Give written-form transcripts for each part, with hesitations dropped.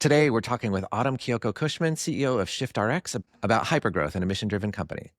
Today, we're talking with Autumn Kyoko-Cushman, CEO of ShiftRx, about hypergrowth and a mission-driven company.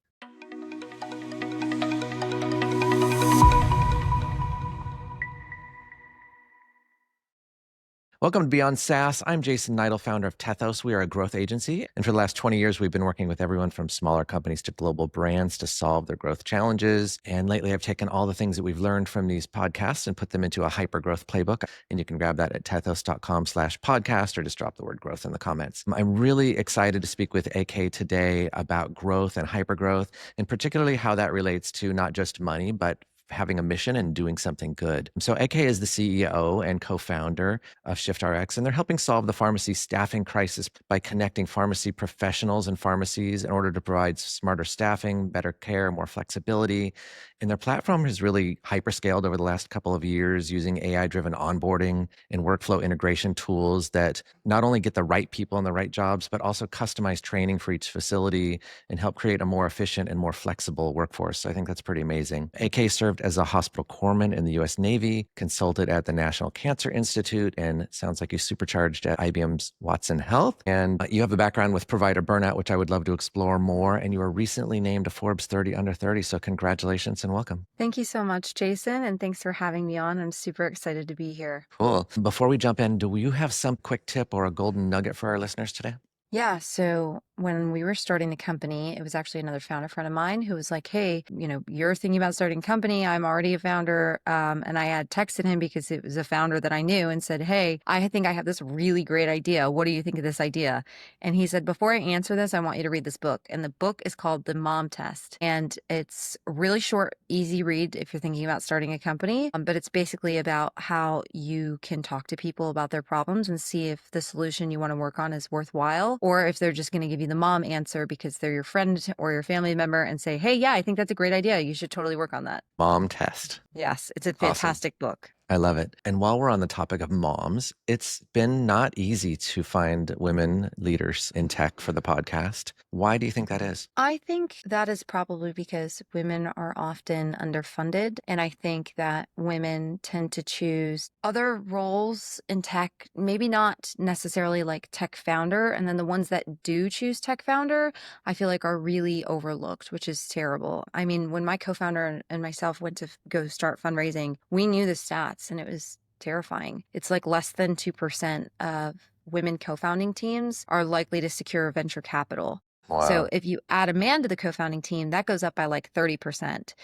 Welcome to BeyondSaaS. I'm Jason Niedle, founder of Tethos. We are a growth agency. And for the last 20 years, we've been working with everyone from smaller companies to global brands to solve their growth challenges. And lately, I've taken all the things that we've learned from these podcasts and put them into a hypergrowth playbook. And you can grab that at tethos.com/podcast or just drop the word growth in the comments. I'm really excited to speak with AK today about growth and hypergrowth, and particularly how that relates to not just money, but having a mission and doing something good. So AK is the CEO and co-founder of ShiftRx, and they're helping solve the pharmacy staffing crisis by connecting pharmacy professionals and pharmacies in order to provide smarter staffing, better care, more flexibility. And their platform has really hyperscaled over the last couple of years using AI-driven onboarding and workflow integration tools that not only get the right people in the right jobs, but also customize training for each facility and help create a more efficient and more flexible workforce. So I think that's pretty amazing. AK served as a hospital corpsman in the U.S. Navy, consulted at the National Cancer Institute, and sounds like you supercharged at IBM's Watson Health. And you have a background with provider burnout, which I would love to explore more. And you were recently named a Forbes 30 Under 30. So congratulations and welcome. Thank you so much, Jason, and thanks for having me on. I'm super excited to be here. Cool. Before we jump in, do you have some quick tip or a golden nugget for our listeners today? Yeah, so when we were starting the company, it was actually another founder friend of mine who was like, hey, you're thinking about starting a company. I'm already a founder. And I had texted him because it was a founder that I knew and said, hey, I think I have this really great idea. What do you think of this idea? And he said, before I answer this, I want you to read this book. And the book is called The Mom Test. And it's a really short, easy read if you're thinking about starting a company. But it's basically about how you can talk to people about their problems and see if the solution you want to work on is worthwhile, or if they're just going to give you the mom answer because they're your friend or your family member and say, hey, yeah, I think that's a great idea. You should totally work on that. Mom Test. Yes, it's a Awesome. fantastic book. I love it. And while we're on the topic of moms, it's been not easy to find women leaders in tech for the podcast. Why do you think that is? I think that is probably because women are often underfunded. And I think that women tend to choose other roles in tech, maybe not necessarily like tech founder. And then the ones that do choose tech founder, I feel like are really overlooked, which is terrible. I mean, when my co-founder and myself went to go start fundraising, we knew the stats and it was terrifying. It's like less than 2% of women co-founding teams are likely to secure venture capital. Wow. So if you add a man to the co-founding team, that goes up by like 30%.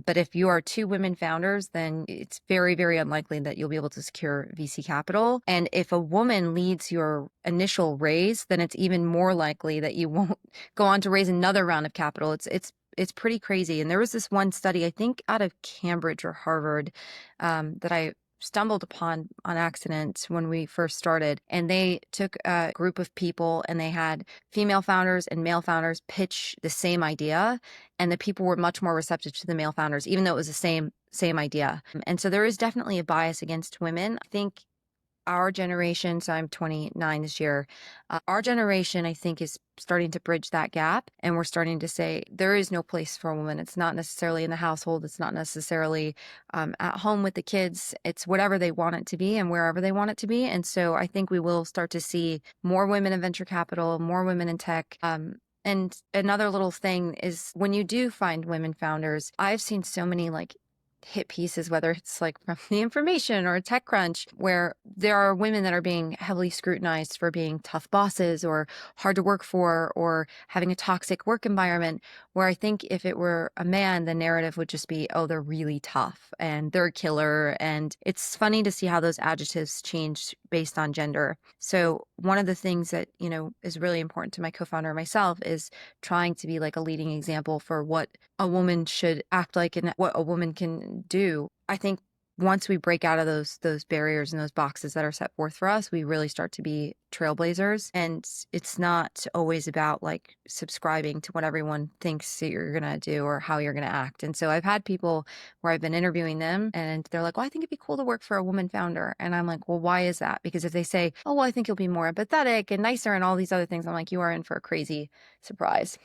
But if you are two women founders, then it's very, very unlikely that you'll be able to secure VC capital. And if a woman leads your initial raise, then it's even more likely that you won't go on to raise another round of capital. It's pretty crazy. And there was this one study, I think out of Cambridge or Harvard, that I stumbled upon on accident when we first started. And they took a group of people and they had female founders and male founders pitch the same idea. And the people were much more receptive to the male founders, even though it was the same idea. And so there is definitely a bias against women. I think our generation, so I'm 29 this year, our generation, I think, is starting to bridge that gap. And we're starting to say there is no place for a woman. It's not necessarily in the household. It's not necessarily at home with the kids. It's whatever they want it to be and wherever they want it to be. And so I think we will start to see more women in venture capital, more women in tech. And another little thing is when you do find women founders, I've seen so many like hit pieces, whether it's like from The Information or TechCrunch, where there are women that are being heavily scrutinized for being tough bosses or hard to work for or having a toxic work environment, where I think if it were a man, the narrative would just be, oh, they're really tough and they're a killer. And it's funny to see how those adjectives change based on gender. So one of the things that, is really important to my co-founder and myself is trying to be like a leading example for what a woman should act like and what a woman can do. I think once we break out of those barriers and those boxes that are set forth for us, we really start to be trailblazers. And it's not always about like subscribing to what everyone thinks that you're going to do or how you're going to act. And so I've had people where I've been interviewing them and they're like, well, I think it'd be cool to work for a woman founder. And I'm like, well, why is that? Because if they say, oh, well, I think you'll be more empathetic and nicer and all these other things, I'm like, you are in for a crazy surprise.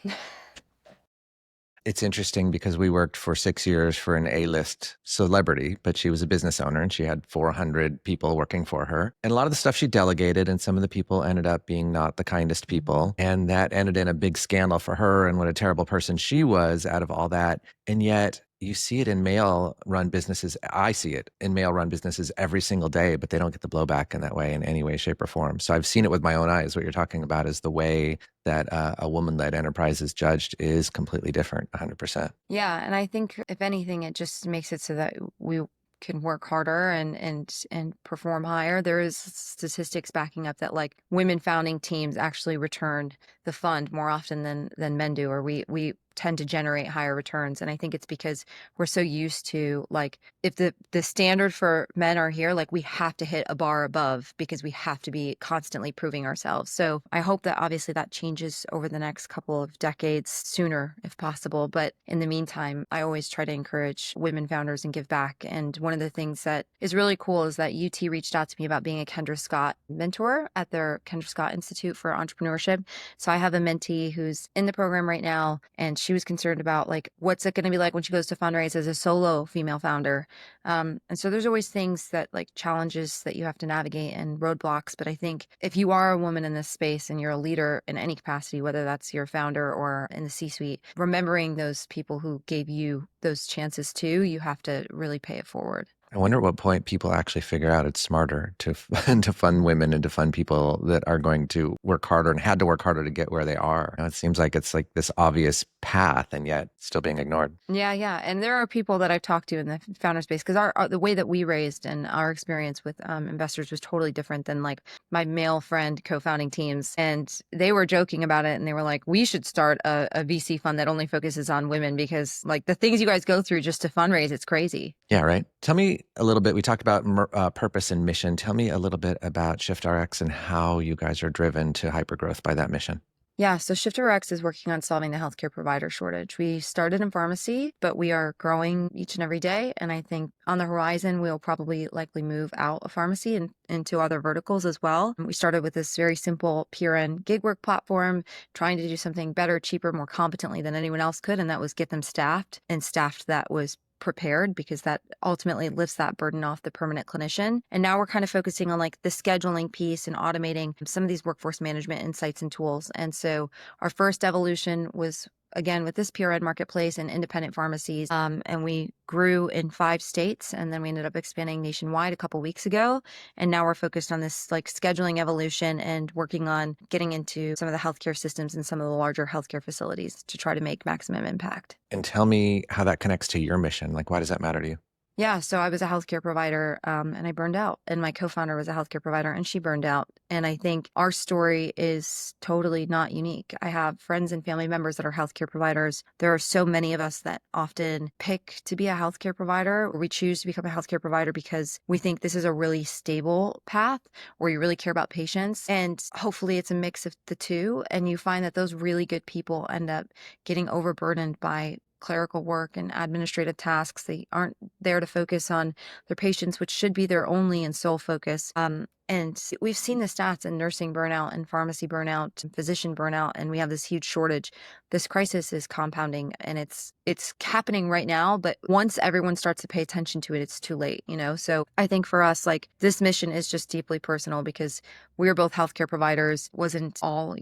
It's interesting because we worked for 6 years for an A-list celebrity, but she was a business owner and she had 400 people working for her. And a lot of the stuff she delegated, and some of the people ended up being not the kindest people. And that ended in a big scandal for her and what a terrible person she was out of all that. And yet you see it in male run businesses. I see it in male run businesses every single day, but they don't get the blowback in that way in any way, shape, or form. So I've seen it with my own eyes. What you're talking about is the way that a woman-led enterprise is judged is completely different, 100%. Yeah, and I think if anything, it just makes it so that we can work harder and perform higher. There is statistics backing up that like women founding teams actually return the fund more often than men do, or we tend to generate higher returns. And I think it's because we're so used to, like, if the standard for men are here, like we have to hit a bar above because we have to be constantly proving ourselves. So I hope that obviously that changes over the next couple of decades, sooner if possible. But in the meantime, I always try to encourage women founders and give back. And one of the things that is really cool is that UT reached out to me about being a Kendra Scott mentor at their Kendra Scott Institute for Entrepreneurship. So I have a mentee who's in the program right now, and she was concerned about like, what's it going to be like when she goes to fundraise as a solo female founder. And so there's always things that, like, challenges that you have to navigate and roadblocks. But I think if you are a woman in this space and you're a leader in any capacity, whether that's your founder or in the C-suite, remembering those people who gave you those chances too, you have to really pay it forward. I wonder at what point people actually figure out it's smarter to to fund women and to fund people that are going to work harder and had to work harder to get where they are. It seems like it's like this obvious path and yet still being ignored. Yeah. And there are people that I've talked to in the founder space, because the way that we raised and our experience with investors was totally different than like my male friend co-founding teams. And they were joking about it, and they were like, we should start a VC fund that only focuses on women, because like the things you guys go through just to fundraise, it's crazy. Yeah, right. Tell me a little bit. We talked about purpose and mission. Tell me a little bit about ShiftRx and how you guys are driven to hypergrowth by that mission. Yeah, so ShiftRx is working on solving the healthcare provider shortage. We started in pharmacy, but we are growing each and every day. And I think on the horizon, we'll probably likely move out of pharmacy and into other verticals as well. We started with this very simple PRN gig work platform, trying to do something better, cheaper, more competently than anyone else could. And that was get them staffed, and staffed that was prepared, because that ultimately lifts that burden off the permanent clinician. And now we're kind of focusing on like the scheduling piece and automating some of these workforce management insights and tools. And so our first evolution was, again, with this PRN marketplace and independent pharmacies. And we grew in 5 states, and then we ended up expanding nationwide a couple weeks ago. And now we're focused on this like scheduling evolution and working on getting into some of the healthcare systems and some of the larger healthcare facilities to try to make maximum impact. And tell me how that connects to your mission. Like, why does that matter to you? Yeah, so I was a healthcare provider, and I burned out. And my co-founder was a healthcare provider, and she burned out. And I think our story is totally not unique. I have friends and family members that are healthcare providers. There are so many of us that often pick to be a healthcare provider, or we choose to become a healthcare provider because we think this is a really stable path where you really care about patients. And hopefully it's a mix of the two. And you find that those really good people end up getting overburdened by clerical work and administrative tasks. They aren't there to focus on their patients, which should be their only and sole focus. And we've seen the stats in nursing burnout and pharmacy burnout and physician burnout, and we have this huge shortage. This crisis is compounding, and it's happening right now. But once everyone starts to pay attention to it, it's too late, you know? So I think for us, like, this mission is just deeply personal, because we're both healthcare providers. It wasn't all,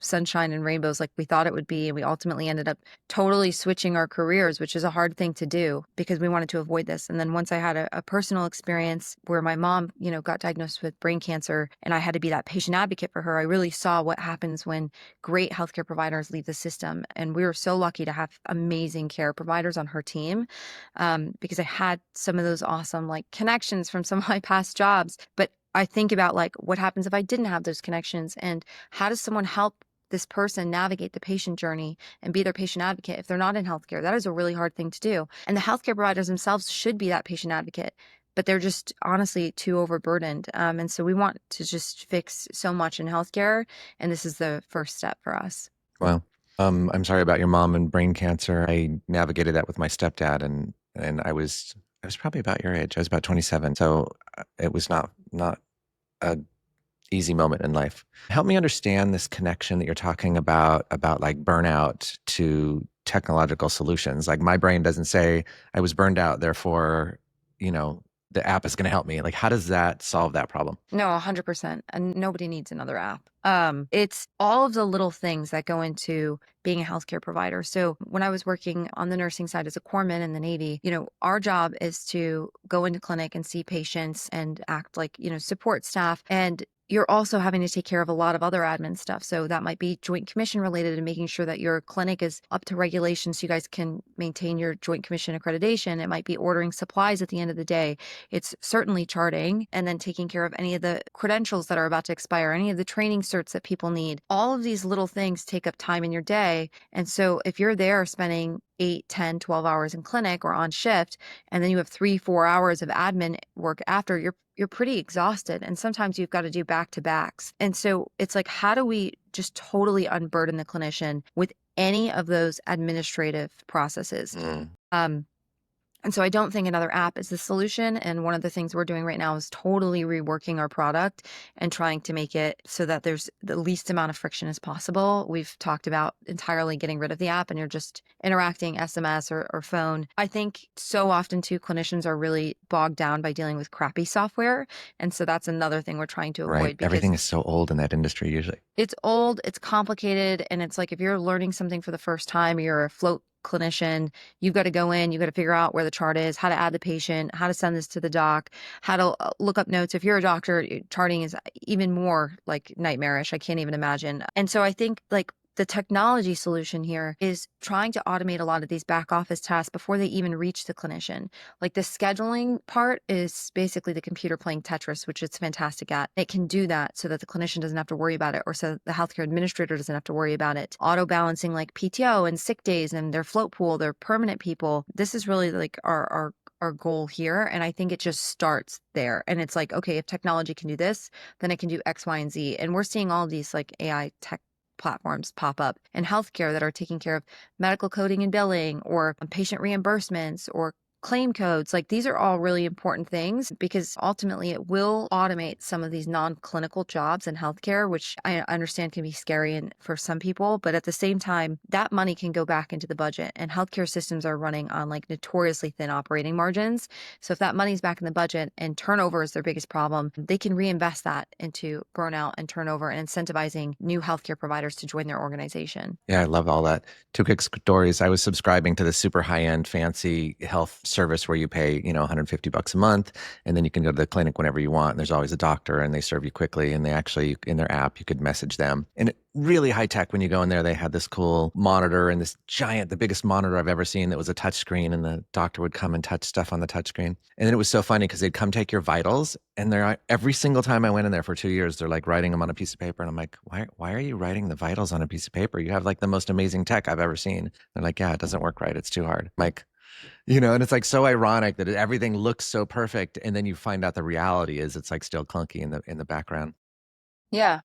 sunshine and rainbows like we thought it would be. And we ultimately ended up totally switching our careers, which is a hard thing to do because we wanted to avoid this. And then once I had a personal experience where my mom, got diagnosed with brain cancer, and I had to be that patient advocate for her, I really saw what happens when great healthcare providers leave the system. And we were so lucky to have amazing care providers on her team, because I had some of those awesome like connections from some of my past jobs. But I think about like, what happens if I didn't have those connections, and how does someone help this person navigate the patient journey and be their patient advocate if they're not in healthcare? That is a really hard thing to do. And the healthcare providers themselves should be that patient advocate, but they're just honestly too overburdened. And so we want to just fix so much in healthcare, and this is the first step for us. Well, I'm sorry about your mom and brain cancer. I navigated that with my stepdad, and I was probably about your age. I was about 27, so it was not a easy moment in life. Help me understand this connection that you're talking about like burnout to technological solutions. Like my brain doesn't say I was burned out, therefore, the app is going to help me. Like, how does that solve that problem? No, 100%. And nobody needs another app. It's all of the little things that go into being a healthcare provider. So when I was working on the nursing side as a corpsman in the Navy, our job is to go into clinic and see patients and act like, support staff. And you're also having to take care of a lot of other admin stuff. So that might be Joint Commission related and making sure that your clinic is up to regulations so you guys can maintain your Joint Commission accreditation. It might be ordering supplies at the end of the day. It's certainly charting and then taking care of any of the credentials that are about to expire, any of the training certs that people need. All of these little things take up time in your day. And so if you're there spending 8, 10, 12 hours in clinic or on shift, and then you have 3, 4 hours of admin work after, you're pretty exhausted. And sometimes you've got to do back to backs. And so it's like, how do we just totally unburden the clinician with any of those administrative processes? And so I don't think another app is the solution. And one of the things we're doing right now is totally reworking our product and trying to make it so that there's the least amount of friction as possible. We've talked about entirely getting rid of the app and you're just interacting SMS or phone. I think so often too, clinicians are really bogged down by dealing with crappy software. And so that's another thing we're trying to Right. avoid because Everything is so old in that industry usually. it's old, it's complicated. And it's like, if you're learning something for the first time, you're a float clinician, you've got to go in, you've got to figure out where the chart is, how to add the patient, how to send this to the doc, how to look up notes. If you're a doctor, charting is even more like nightmarish. I can't even imagine. And so I think like the technology solution here is trying to automate a lot of these back office tasks before they even reach the clinician. Like the scheduling part is basically the computer playing Tetris, which it's fantastic at. It can do that so that the clinician doesn't have to worry about it, or so the healthcare administrator doesn't have to worry about it. Auto balancing like PTO and sick days and their float pool, their permanent people. This is really like our goal here. And I think it just starts there. And it's like, okay, if technology can do this, then it can do X, Y, and Z. And we're seeing all these like AI tech platforms pop up in healthcare that are taking care of medical coding and billing or patient reimbursements or claim codes. Like these are all really important things because ultimately it will automate some of these non-clinical jobs in healthcare, which I understand can be scary and for some people, but at the same time, that money can go back into the budget and healthcare systems are running on like notoriously thin operating margins. So if that money's back in the budget and turnover is their biggest problem, they can reinvest that into burnout and turnover and incentivizing new healthcare providers to join their organization. Yeah, I love all that. Two quick stories. I was subscribing to the super high-end fancy health service where you pay, $150 a month, and then you can go to the clinic whenever you want. And there's always a doctor, and they serve you quickly. And they actually, in their app, you could message them. And really high tech. When you go in there, they had this cool monitor and this giant, the biggest monitor I've ever seen that was a touch screen, and the doctor would come and touch stuff on the touch screen. And then it was so funny because they'd come take your vitals, and they're every single time I went in there for 2 years, they're like writing them on a piece of paper. And I'm like, why are you writing the vitals on a piece of paper? You have like the most amazing tech I've ever seen. They're like, yeah, it doesn't work right. It's too hard. I'm like, and it's like so ironic that everything looks so perfect. And then you find out the reality is it's like still clunky in the background. Yeah.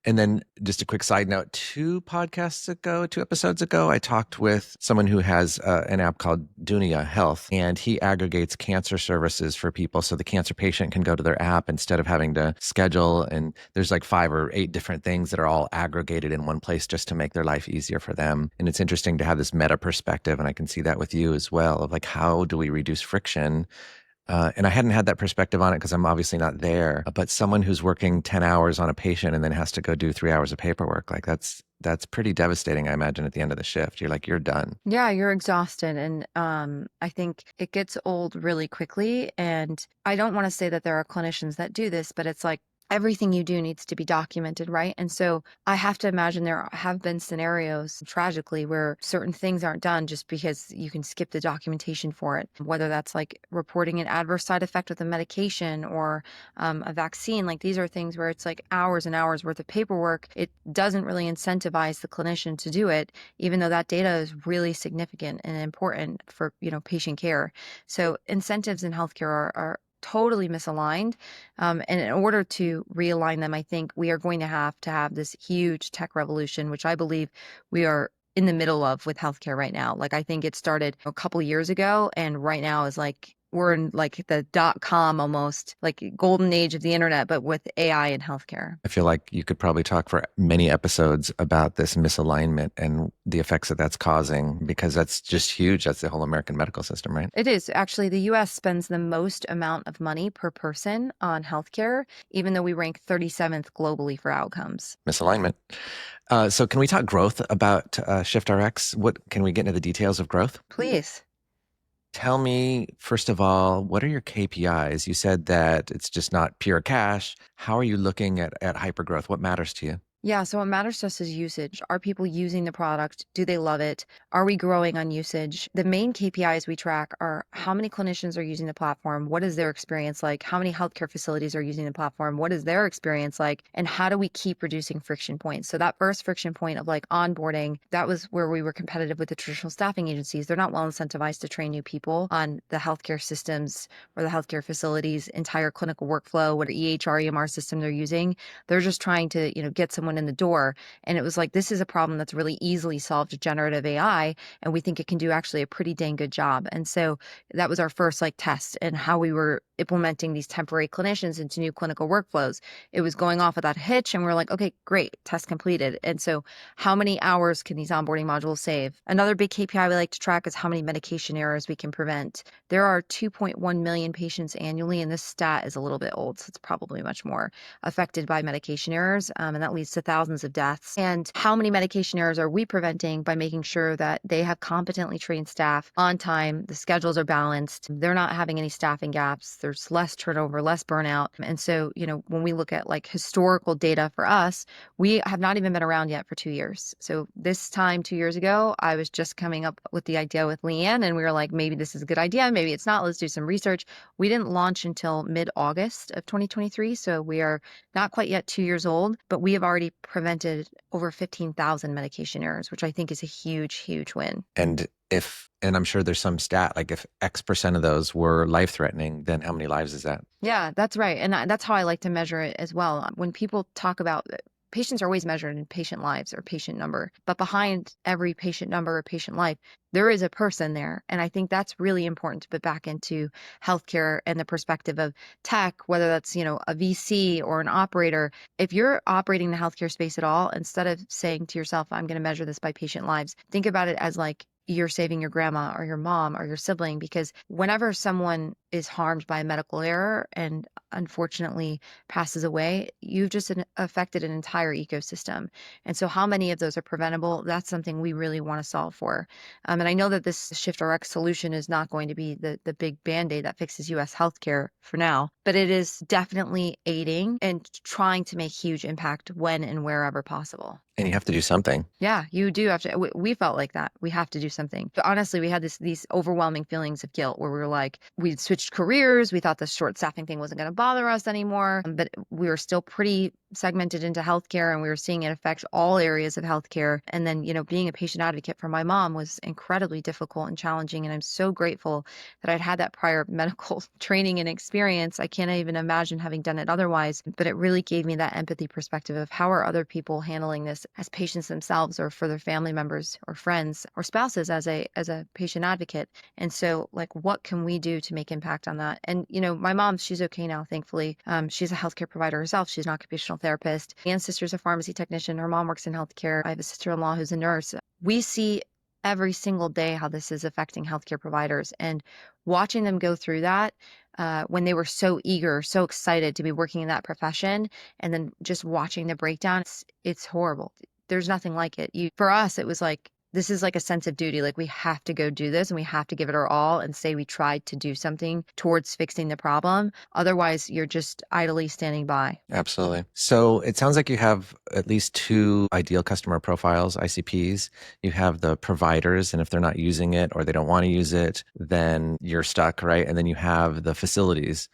And then just a quick side note, 2 episodes ago, I talked with someone who has an app called Dunia Health, and he aggregates cancer services for people. So the cancer patient can go to their app instead of having to schedule. And there's like 5 or 8 different things that are all aggregated in one place just to make their life easier for them. And it's interesting to have this meta perspective. And I can see that with you as well, of like, how do we reduce friction? And I hadn't had that perspective on it because I'm obviously not there. But someone who's working 10 hours on a patient and then has to go do 3 hours of paperwork, like that's pretty devastating, I imagine, at the end of the shift. You're done. Yeah, you're exhausted. And I think it gets old really quickly. And I don't want to say that there are clinicians that do this, but it's like everything you do needs to be documented, right? And so I have to imagine there have been scenarios, tragically, where certain things aren't done just because you can skip the documentation for it, whether that's like reporting an adverse side effect with a medication or a vaccine. Like these are things where it's like hours and hours worth of paperwork. It doesn't really incentivize the clinician to do it, even though that data is really significant and important for, patient care. So incentives in healthcare are totally misaligned. And in order to realign them, I think we are going to have this huge tech revolution, which I believe we are in the middle of with healthcare right now. Like I think it started a couple years ago and right now is like we're in like the .com almost, like golden age of the internet, but with AI in healthcare. I feel like you could probably talk for many episodes about this misalignment and the effects that that's causing, because that's just huge. That's the whole American medical system, right? It is. Actually, the US spends the most amount of money per person on healthcare, even though we rank 37th globally for outcomes. Misalignment. So can we talk growth about ShiftRx? What can we get into the details of growth? Please. Tell me, first of all, what are your KPIs? You said that it's just not pure cash. How are you looking at hypergrowth? What matters to you? Yeah, so what matters to us is usage. Are people using the product? Do they love it? Are we growing on usage? The main KPIs we track are how many clinicians are using the platform? What is their experience like? How many healthcare facilities are using the platform? What is their experience like? And how do we keep reducing friction points? So that first friction point of like onboarding, that was where we were competitive with the traditional staffing agencies. They're not well incentivized to train new people on the healthcare systems or the healthcare facilities' entire clinical workflow, what EHR, EMR system they're using. They're just trying to, get someone in the door. And it was like, this is a problem that's really easily solved with generative AI. And we think it can do actually a pretty dang good job. And so that was our first like test and how we were implementing these temporary clinicians into new clinical workflows. It was going off without a hitch. And we're like, okay, great, test completed. And so how many hours can these onboarding modules save? Another big KPI we like to track is how many medication errors we can prevent. There are 2.1 million patients annually, and this stat is a little bit old, so it's probably much more affected by medication errors, and that leads to thousands of deaths. And how many medication errors are we preventing by making sure that they have competently trained staff on time, the schedules are balanced, they're not having any staffing gaps, there's less turnover, less burnout. And so, when we look at like historical data for us, we have not even been around yet for 2 years. So this time 2 years ago, I was just coming up with the idea with Leanne, and we were like, maybe this is a good idea, maybe it's not, let's do some research. We didn't launch until mid-August of 2023, so we are not quite yet 2 years old, but we have already prevented over 15,000 medication errors, which I think is a huge, huge win. And I'm sure there's some stat, like if X% of those were life-threatening, then how many lives is that? Yeah, that's right. And that's how I like to measure it as well. When people talk about patients are always measured in patient lives or patient number, but behind every patient number or patient life, there is a person there. And I think that's really important to put back into healthcare and the perspective of tech, whether that's, a VC or an operator. If you're operating the healthcare space at all, instead of saying to yourself, I'm going to measure this by patient lives, think about it as like you're saving your grandma or your mom or your sibling, because whenever someone is harmed by a medical error and unfortunately passes away, you've just affected an entire ecosystem. And so how many of those are preventable? That's something we really want to solve for. And I know that this ShiftRx solution is not going to be the big Band-Aid that fixes US healthcare for now, but it is definitely aiding and trying to make huge impact when and wherever possible. And you have to do something. Yeah, you do have to. We felt like that. We have to do something. But honestly, we had these overwhelming feelings of guilt where we were like, we'd switched careers. We thought the short staffing thing wasn't going to bother us anymore. But we were still pretty segmented into healthcare, and we were seeing it affect all areas of healthcare. And then, being a patient advocate for my mom was incredibly difficult and challenging. And I'm so grateful that I'd had that prior medical training and experience. I can't even imagine having done it otherwise. But it really gave me that empathy perspective of how are other people handling this as patients themselves or for their family members or friends or spouses as a patient advocate. And so like, what can we do to make impact on that? And, my mom, she's okay now, thankfully. She's a healthcare provider herself. She's an occupational therapist. Anne's sister's a pharmacy technician. Her mom works in healthcare. I have a sister-in-law who's a nurse. We see every single day how this is affecting healthcare providers, and watching them go through that when they were so eager, so excited to be working in that profession, and then just watching the breakdown, it's horrible. There's nothing like it. For us, it was like, this is like a sense of duty. Like we have to go do this and we have to give it our all and say we tried to do something towards fixing the problem. Otherwise, you're just idly standing by. Absolutely. So it sounds like you have at least two ideal customer profiles, ICPs. You have the providers, and if they're not using it or they don't want to use it, then you're stuck, right? And then you have the facilities.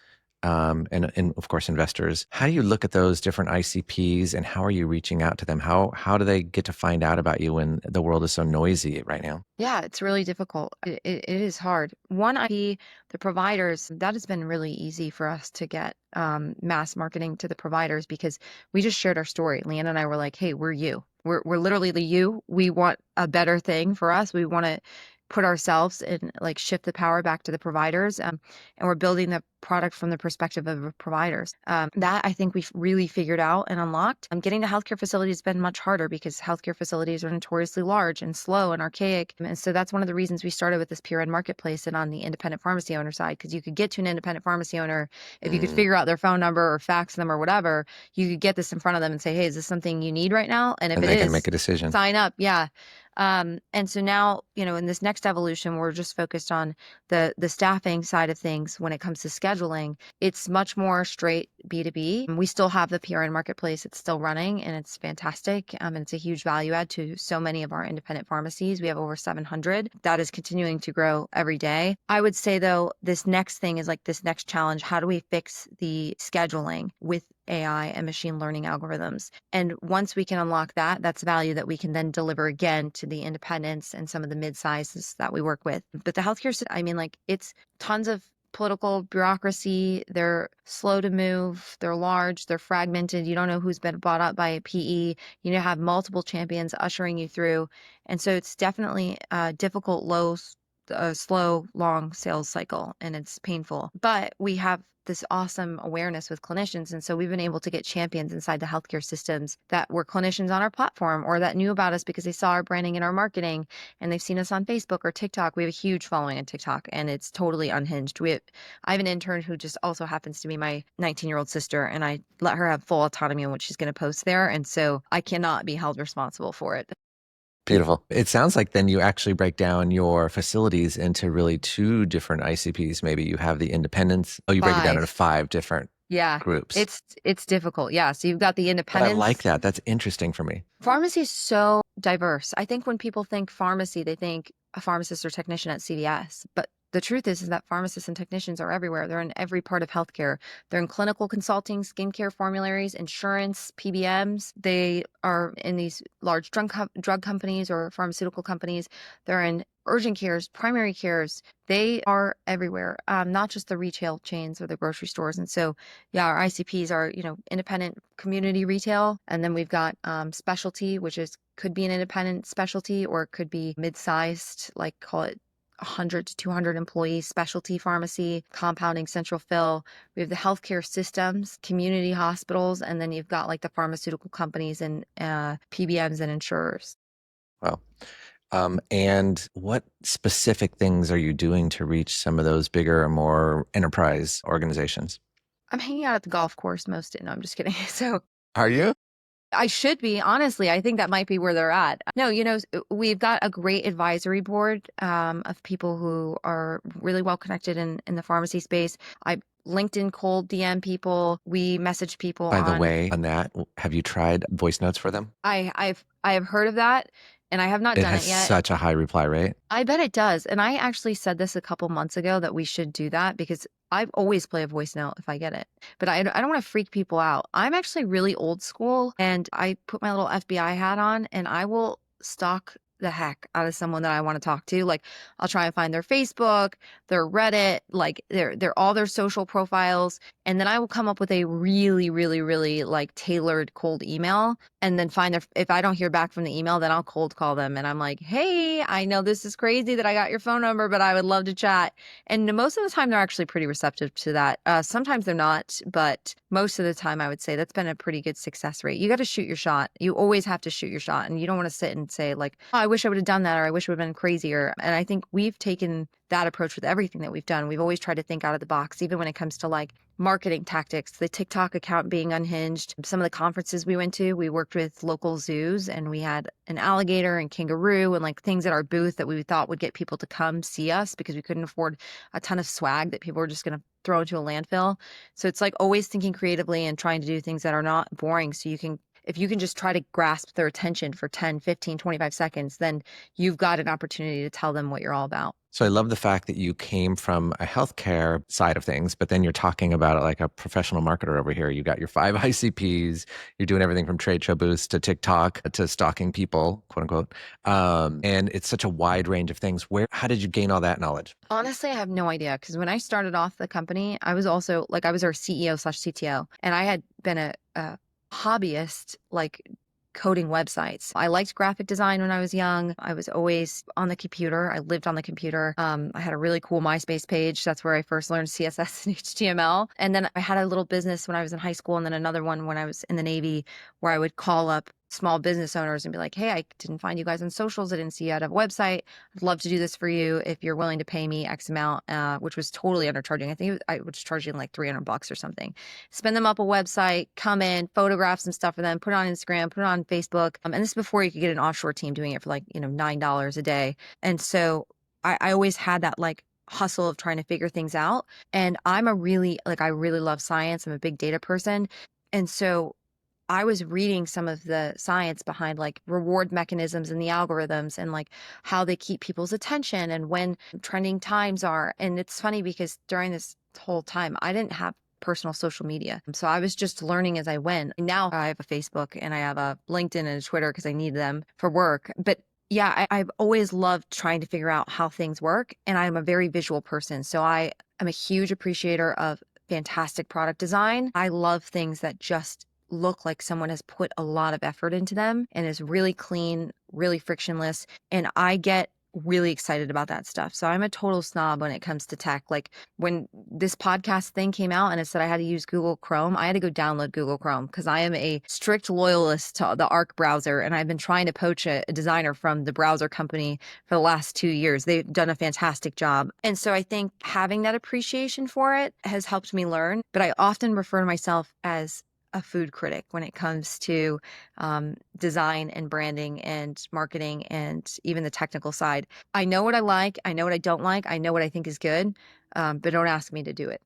And of course, investors. How do you look at those different ICPs, and how are you reaching out to them? How do they get to find out about you when the world is so noisy right now? Yeah, it's really difficult. It is hard. One IP, the providers, that has been really easy for us to get mass marketing to the providers because we just shared our story. Leanne and I were like, hey, we're you. We're literally the you. We want a better thing for us. We want to put ourselves in, like, shift the power back to the providers, and we're building the product from the perspective of the providers. That I think we've really figured out and unlocked. Getting to healthcare facilities has been much harder because healthcare facilities are notoriously large and slow and archaic. And so that's one of the reasons we started with this peer-ed marketplace and on the independent pharmacy owner side, because you could get to an independent pharmacy owner if you could Mm. figure out their phone number or fax them or whatever. You could get this in front of them and say, hey, is this something you need right now? And if And it they can make is, a decision. sign up. Yeah. And so now, in this next evolution, we're just focused on the staffing side of things. When it comes to scheduling, it's much more straight B2B. We still have the PRN marketplace. It's still running and it's fantastic. And it's a huge value add to so many of our independent pharmacies. We have over 700. That is continuing to grow every day. I would say though, this next thing is like this next challenge. How do we fix the scheduling with AI and machine learning algorithms? And once we can unlock that, that's value that we can then deliver again to the independents and some of the mid-sizes that we work with. But the healthcare, I mean, like, it's tons of political bureaucracy. They're slow to move. They're large. They're fragmented. You don't know who's been bought up by a PE. You have multiple champions ushering you through. And so it's definitely a difficult, slow, long sales cycle, and it's painful. But we have this awesome awareness with clinicians. And so we've been able to get champions inside the healthcare systems that were clinicians on our platform or that knew about us because they saw our branding and our marketing and they've seen us on Facebook or TikTok. We have a huge following on TikTok and it's totally unhinged. I have an intern who just also happens to be my 19-year-old sister, and I let her have full autonomy on what she's going to post there. And so I cannot be held responsible for it. Beautiful. It sounds like then you actually break down your facilities into really two different ICPs. Maybe you have the independents. Oh, you break it down into 5. five different Yeah, groups. it's difficult. Yeah, so you've got the But I like independents. that. That's interesting for me. Pharmacy is so diverse. I think when people think pharmacy, they think a pharmacist or technician at CVS. But the truth is that pharmacists and technicians are everywhere. They're in every part of healthcare. They're in clinical consulting, skincare formularies, insurance, PBMs. They are in these large drug companies or pharmaceutical companies. They're in urgent cares, primary cares. They are everywhere, not just the retail chains or the grocery stores. And so, yeah, our ICPs are, independent community retail. And then we've got specialty, which could be an independent specialty or it could be mid-sized, like call it 100 to 200 employee specialty pharmacy, compounding, central fill. We have the healthcare systems, community hospitals, and then you've got like the pharmaceutical companies and PBMs and insurers. Wow. And what specific things are you doing to reach some of those bigger and more enterprise organizations? I'm hanging out at the golf course most. No, I'm just kidding. So Are you? I should be, honestly. I think that might be where they're at. No, we've got a great advisory board of people who are really well connected in the pharmacy space. I LinkedIn cold DM people. We message people By the on. way, on that, have you tried voice notes for them? I have heard of that, and I have not It done has it yet. such a high reply rate. I bet it does. And I actually said this a couple months ago that we should do that because I always play a voice note if I get it. But I don't want to freak people out. I'm actually really old school and I put my little FBI hat on and I will stalk the heck out of someone that I want to talk to. Like I'll try and find their Facebook, their Reddit, like their all their social profiles. And then I will come up with a really, really, really like tailored cold email and then find if I don't hear back from the email, then I'll cold call them. And I'm like, hey, I know this is crazy that I got your phone number, but I would love to chat. And most of the time, they're actually pretty receptive to that. Sometimes they're not, but most of the time, I would say that's been a pretty good success rate. You got to shoot your shot. You always have to shoot your shot. And you don't want to sit and say, like, oh, I wish I would have done that, or I wish it would have been crazier. And I think we've taken that approach with everything that we've done. We've always tried to think out of the box, even when it comes to like marketing tactics, the TikTok account being unhinged. Some of the conferences we went to, we worked with local zoos and we had an alligator and kangaroo and like things at our booth that we thought would get people to come see us because we couldn't afford a ton of swag that people were just going to throw into a landfill. So it's like always thinking creatively and trying to do things that are not boring. So if you can just try to grasp their attention for 10, 15, 25 seconds, then you've got an opportunity to tell them what you're all about. So I love the fact that you came from a healthcare side of things, but then you're talking about it like a professional marketer over here. You got your 5 ICPs. You're doing everything from trade show booths to TikTok to stalking people, quote unquote. And it's such a wide range of things. How did you gain all that knowledge? Honestly, I have no idea because when I started off the company, I was also I was our CEO/CTO, and I had been a hobbyist like coding websites. I liked graphic design when I was young. I was always on the computer. I lived on the computer. I had a really cool MySpace page. That's where I first learned CSS and HTML. And then I had a little business when I was in high school, and then another one when I was in the Navy, where I would call up small business owners and be like, hey, I didn't find you guys on socials. I didn't see you at a website. I'd love to do this for you if you're willing to pay me X amount, which was totally undercharging. I think I was charging like $300 or something. Spin them up a website, come in, photograph some stuff for them, put it on Instagram, put it on Facebook. And this is before you could get an offshore team doing it for like, $9 a day. And so I always had that like hustle of trying to figure things out. And I really love science. I'm a big data person. And so I was reading some of the science behind like reward mechanisms and the algorithms and like how they keep people's attention and when trending times are. And it's funny because during this whole time, I didn't have personal social media. So I was just learning as I went. Now I have a Facebook and I have a LinkedIn and a Twitter because I need them for work. But yeah, I've always loved trying to figure out how things work. And I'm a very visual person. So I am a huge appreciator of fantastic product design. I love things that just look like someone has put a lot of effort into them and is really clean, really frictionless. And I get really excited about that stuff. So I'm a total snob when it comes to tech. Like when this podcast thing came out and it said I had to use Google Chrome, I had to go download Google Chrome because I am a strict loyalist to the Arc browser. And I've been trying to poach a designer from the browser company for the last 2 years. They've done a fantastic job. And so I think having that appreciation for it has helped me learn. But I often refer to myself as a food critic when it comes to design and branding and marketing and even the technical side. I know what I like. I know what I don't like. I know what I think is good, but don't ask me to do it.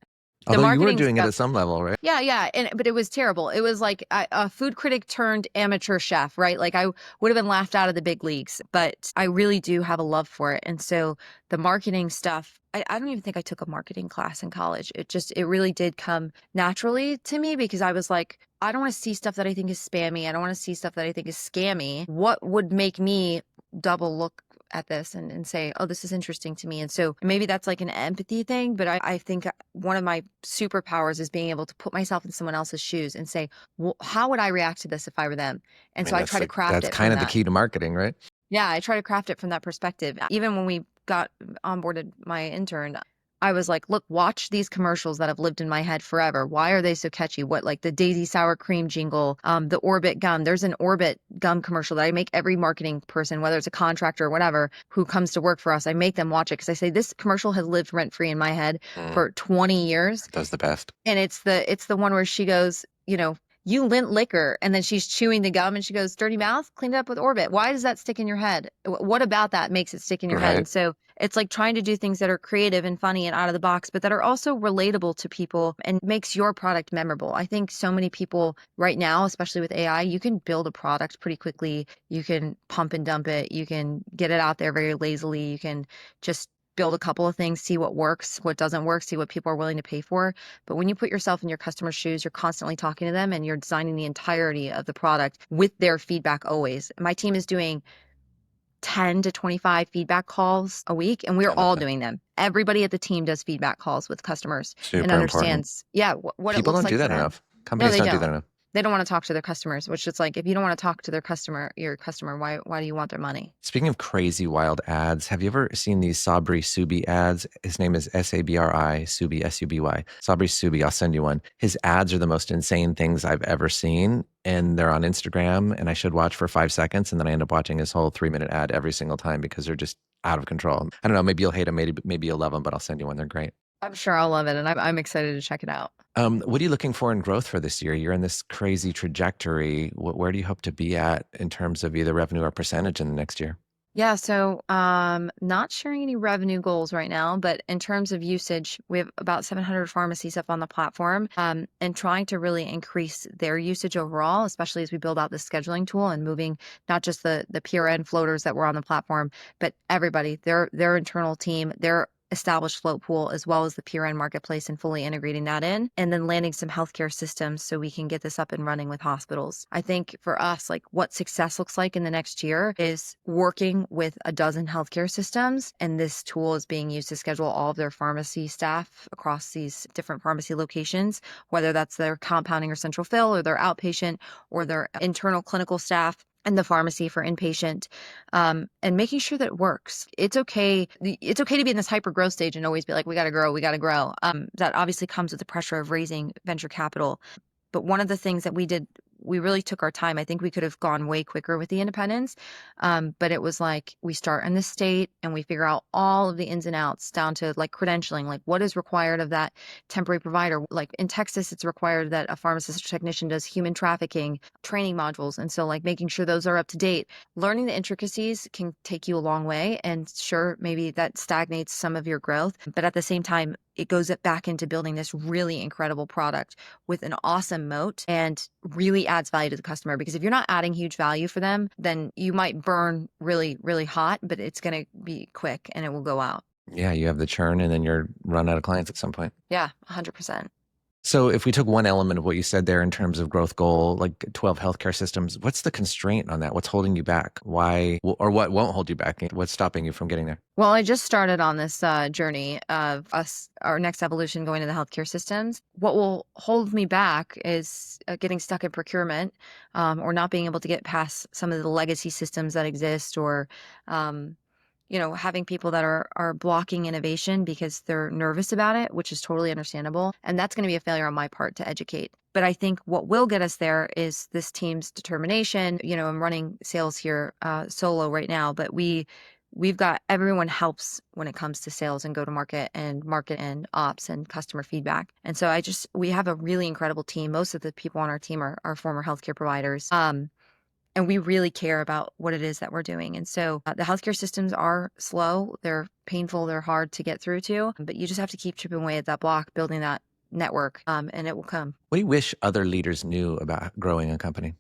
The Although you were marketing doing it stuff, at some level, right? yeah. But it was terrible. It was like a food critic turned amateur chef, right? Like I would have been laughed out of the big leagues, but I really do have a love for it. And so the marketing stuff, I don't even think I took a marketing class in college. It really did come naturally to me because I was like, I don't want to see stuff that I think is spammy. I don't want to see stuff that I think is scammy. What would make me double look at this and say, oh, this is interesting to me. And so maybe that's like an empathy thing, but I think one of my superpowers is being able to put myself in someone else's shoes and say, well, how would I react to this if I were them? And so I try to craft That's it kind from of the that. key to marketing, right? Yeah, I try to craft it from that perspective. Even when we got onboarded my intern, I was like, look, watch these commercials that have lived in my head forever. Why are they so catchy? What, like the Daisy Sour Cream jingle, the Orbit gum. There's an Orbit gum commercial that I make every marketing person, whether it's a contractor or whatever, who comes to work for us. I make them watch it because I say this commercial has lived rent free in my head for 20 years. That's the best. And it's the one where she goes, you lint liquor, and then she's chewing the gum and she goes, dirty mouth, clean it up with Orbit. Why does that stick in your head? What about that makes it stick in your head? Right. And so it's like trying to do things that are creative and funny and out of the box, but that are also relatable to people and makes your product memorable. I think so many people right now, especially with AI, you can build a product pretty quickly. You can pump and dump it. You can get it out there very lazily. You can just build a couple of things, see what works, what doesn't work, see what people are willing to pay for. But when you put yourself in your customer's shoes, you're constantly talking to them and you're designing the entirety of the product with their feedback always. My team is doing 10 to 25 feedback calls a week, and we're all doing them. Everybody at the team does feedback calls with customers and Super understands, what it People looks don't like do for that them. enough. No, Companies they don't do don't. that enough. They don't want to talk to their customers, which is like, if you don't want to talk to your customer, why do you want their money? Speaking of crazy wild ads, have you ever seen these Sabri Subi ads? His name is Sabri Subi, Suby. Sabri Subi, I'll send you one. His ads are the most insane things I've ever seen. And they're on Instagram, and I should watch for 5 seconds. And then I end up watching his whole 3-minute ad every single time because they're just out of control. I don't know, maybe you'll hate them, maybe you'll love them, but I'll send you one. They're great. I'm sure I'll love it, and I'm excited to check it out. What are you looking for in growth for this year? You're in this crazy trajectory. Where do you hope to be at in terms of either revenue or percentage in the next year? Yeah, so not sharing any revenue goals right now, but in terms of usage, we have about 700 pharmacies up on the platform, and trying to really increase their usage overall, especially as we build out the scheduling tool and moving not just the PRN floaters that were on the platform, but everybody, their internal team, their established float pool as well as the PRN marketplace and fully integrating that in, and then landing some healthcare systems so we can get this up and running with hospitals. I think for us, like what success looks like in the next year is working with a dozen healthcare systems, and this tool is being used to schedule all of their pharmacy staff across these different pharmacy locations, whether that's their compounding or central fill or their outpatient or their internal clinical staff and the pharmacy for inpatient, and making sure that it works. It's okay. It's okay to be in this hyper growth stage and always be like, we got to grow, we got to grow. That obviously comes with the pressure of raising venture capital. But one of the things that we did, we really took our time. I think we could have gone way quicker with the independence. But it was like we start in the state and we figure out all of the ins and outs down to like credentialing, like what is required of that temporary provider. Like in Texas, it's required that a pharmacist or technician does human trafficking training modules. And so like making sure those are up to date. Learning the intricacies can take you a long way. And sure, maybe that stagnates some of your growth. But at the same time, it goes back into building this really incredible product with an awesome moat and really adds value to the customer. Because if you're not adding huge value for them, then you might burn really, really hot, but it's going to be quick and it will go out. Yeah, you have the churn and then you're run out of clients at some point. Yeah, 100%. So if we took one element of what you said there in terms of growth goal, like 12 healthcare systems, what's the constraint on that? What's holding you back? Why, or what won't hold you back? What's stopping you from getting there? Well, I just started on this journey of our next evolution going to the healthcare systems. What will hold me back is getting stuck in procurement, or not being able to get past some of the legacy systems that exist, or having people that are blocking innovation because they're nervous about it, which is totally understandable. And that's going to be a failure on my part to educate. But I think what will get us there is this team's determination. I'm running sales here solo right now, but we've got everyone helps when it comes to sales and go to market and ops and customer feedback. And so we have a really incredible team. Most of the people on our team are former healthcare providers. And we really care about what it is that we're doing. And so the healthcare systems are slow, they're painful, they're hard to get through to, but you just have to keep chipping away at that block, building that network, and it will come. What do you wish other leaders knew about growing a company?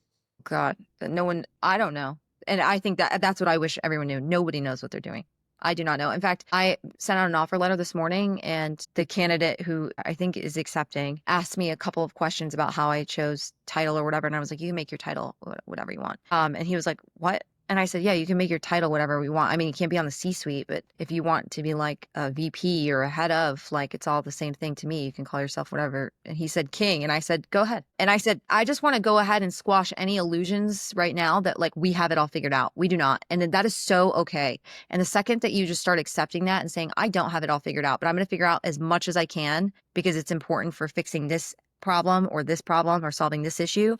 God, I don't know. And I think that's what I wish everyone knew. Nobody knows what they're doing. I do not know. In fact, I sent out an offer letter this morning, and the candidate who I think is accepting asked me a couple of questions about how I chose title or whatever. And I was like, you can make your title whatever you want. And he was like, what? And I said, yeah, you can make your title whatever we want. I mean, you can't be on the C-suite, but if you want to be like a VP or a head of, like, it's all the same thing to me. You can call yourself whatever. And he said king. And I said, go ahead. And I said, I just want to go ahead and squash any illusions right now that like we have it all figured out. We do not. And that is so okay. And the second that you just start accepting that and saying, I don't have it all figured out, but I'm going to figure out as much as I can because it's important for fixing this problem or solving this issue.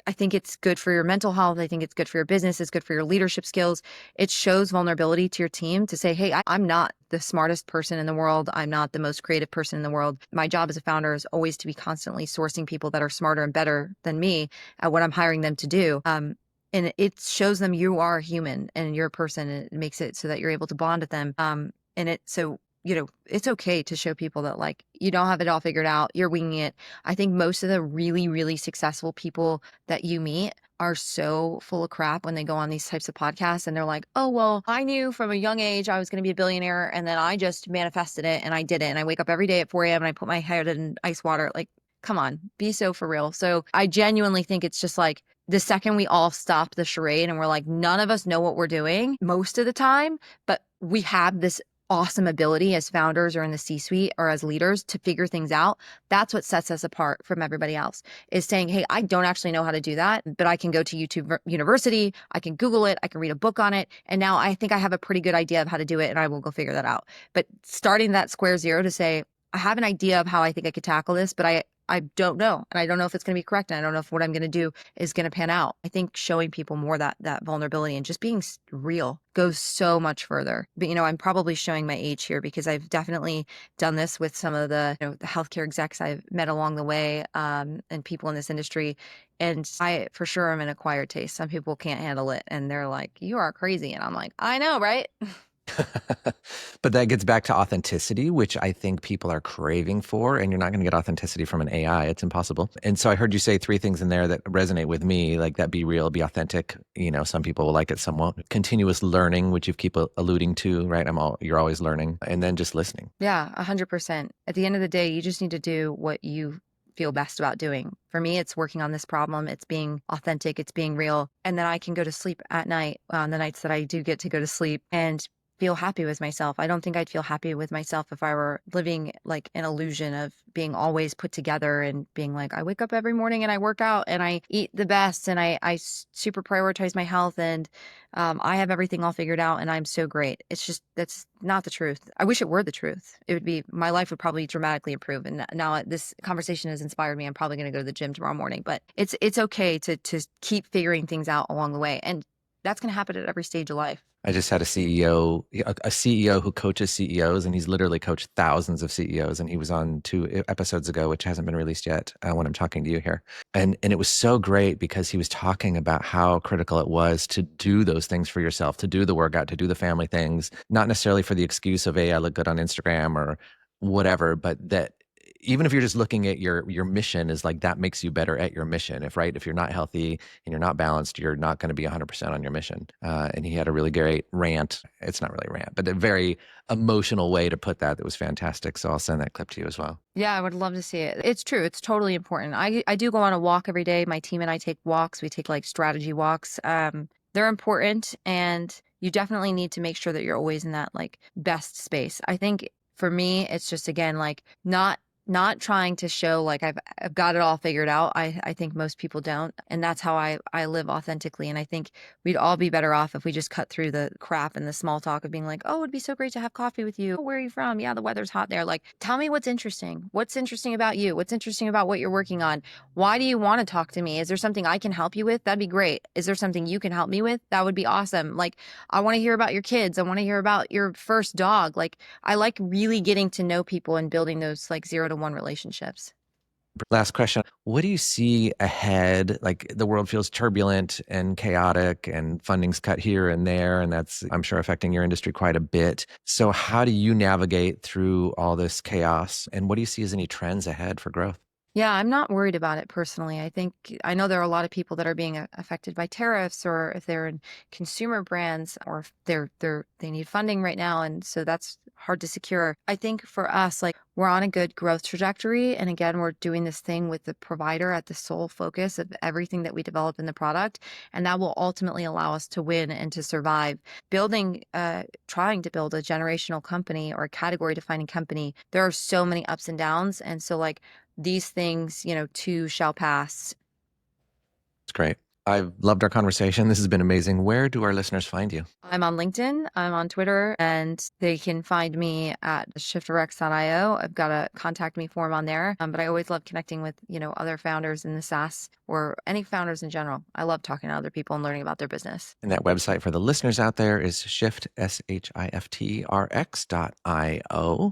I think it's good for your mental health. I think it's good for your business. It's good for your leadership skills. It shows vulnerability to your team to say, hey, I'm not the smartest person in the world. I'm not the most creative person in the world. My job as a founder is always to be constantly sourcing people that are smarter and better than me at what I'm hiring them to do. And it shows them you are human and you're a person, and it makes it so that you're able to bond with them. It's okay to show people that like you don't have it all figured out, you're winging it. I think most of the really, really successful people that you meet are so full of crap when they go on these types of podcasts and they're like, oh, well, I knew from a young age I was going to be a billionaire and then I just manifested it and I did it. And I wake up every day at 4 a.m. and I put my head in ice water. Like, come on, be so for real. So I genuinely think it's just like the second we all stop the charade and we're like, none of us know what we're doing most of the time, but we have this awesome ability as founders or in the C-suite or as leaders to figure things out. That's what sets us apart from everybody else, is saying, hey, I don't actually know how to do that, but I can go to YouTube University, I can Google it, I can read a book on it. And now I think I have a pretty good idea of how to do it and I will go figure that out. But starting that square zero to say, I have an idea of how I think I could tackle this, but I don't know. And I don't know if it's going to be correct. And I don't know if what I'm going to do is going to pan out. I think showing people more that vulnerability and just being real goes so much further. But, I'm probably showing my age here because I've definitely done this with some of the healthcare execs I've met along the way, and people in this industry. And I, for sure, am an acquired taste. Some people can't handle it and they're like, you are crazy. And I'm like, I know, right? But that gets back to authenticity, which I think people are craving for. And you're not going to get authenticity from an AI. It's impossible. And so I heard you say three things in there that resonate with me, like that: be real, be authentic. Some people will like it, some won't. Continuous learning, which you keep alluding to, right? You're always learning. And then just listening. Yeah, 100%. At the end of the day, you just need to do what you feel best about doing. For me, it's working on this problem. It's being authentic. It's being real. And then I can go to sleep at night on the nights that I do get to go to sleep and feel happy with myself. I don't think I'd feel happy with myself if I were living like an illusion of being always put together and being like, I wake up every morning and I work out and I eat the best and I super prioritize my health and I have everything all figured out and I'm so great. It's just, that's not the truth. I wish it were the truth. It would be, my life would probably dramatically improve. And now this conversation has inspired me. I'm probably going to go to the gym tomorrow morning, but it's okay to keep figuring things out along the way. And that's going to happen at every stage of life. I just had a CEO who coaches CEOs, and he's literally coached thousands of CEOs. And he was on 2 episodes ago, which hasn't been released yet when I'm talking to you here. And it was so great because he was talking about how critical it was to do those things for yourself, to do the workout, to do the family things, not necessarily for the excuse of, hey, I look good on Instagram or whatever, but that even if you're just looking at your mission is like, that makes you better at your mission. If you're not healthy and you're not balanced, you're not going to be 100% on your mission. And he had a really great rant. It's not really a rant, but a very emotional way to put that was fantastic. So I'll send that clip to you as well. Yeah, I would love to see it. It's true. It's totally important. I do go on a walk every day. My team and I take walks. We take like strategy walks. They're important, and you definitely need to make sure that you're always in that like best space. I think for me, it's just, again, like not trying to show like I've got it all figured out. I think most people don't. And that's how I live authentically. And I think we'd all be better off if we just cut through the crap and the small talk of being like, oh, it'd be so great to have coffee with you. Where are you from? Yeah, the weather's hot there. Like, tell me what's interesting. What's interesting about you? What's interesting about what you're working on? Why do you want to talk to me? Is there something I can help you with? That'd be great. Is there something you can help me with? That would be awesome. Like, I want to hear about your kids. I want to hear about your first dog. Like, I like really getting to know people and building those like 0-to-1 relationships. Last question. What do you see ahead? Like, the world feels turbulent and chaotic and funding's cut here and there. And that's, I'm sure, affecting your industry quite a bit. So how do you navigate through all this chaos? And what do you see as any trends ahead for growth? Yeah, I'm not worried about it personally. I know there are a lot of people that are being affected by tariffs, or if they're in consumer brands, or if they need funding right now, and so that's hard to secure. I think for us, like, we're on a good growth trajectory, and again, we're doing this thing with the provider at the sole focus of everything that we develop in the product, and that will ultimately allow us to win and to survive. Trying to build a generational company or a category defining company, there are so many ups and downs, and so like, these things, too shall pass. It's great. I've loved our conversation. This has been amazing. Where do our listeners find you? I'm on LinkedIn, I'm on Twitter, and they can find me at ShiftRx.io. I've got a contact me form on there. But I always love connecting with, other founders in the SaaS or any founders in general. I love talking to other people and learning about their business. And that website for the listeners out there is ShiftRx.io.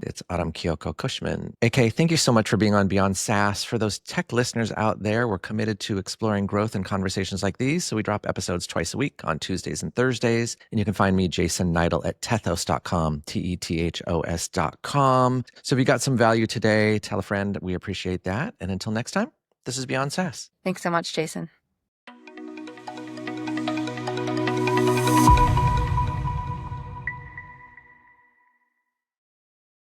It's Autumn Kyoko-Cushman. AK, thank you so much for being on Beyond SaaS. For those tech listeners out there, we're committed to exploring growth and conversations like these. So we drop episodes twice a week on Tuesdays and Thursdays. And you can find me, Jason Niedle, at tethos.com, TETHOS.com. So if you got some value today, tell a friend. We appreciate that. And until next time, this is Beyond SaaS. Thanks so much, Jason.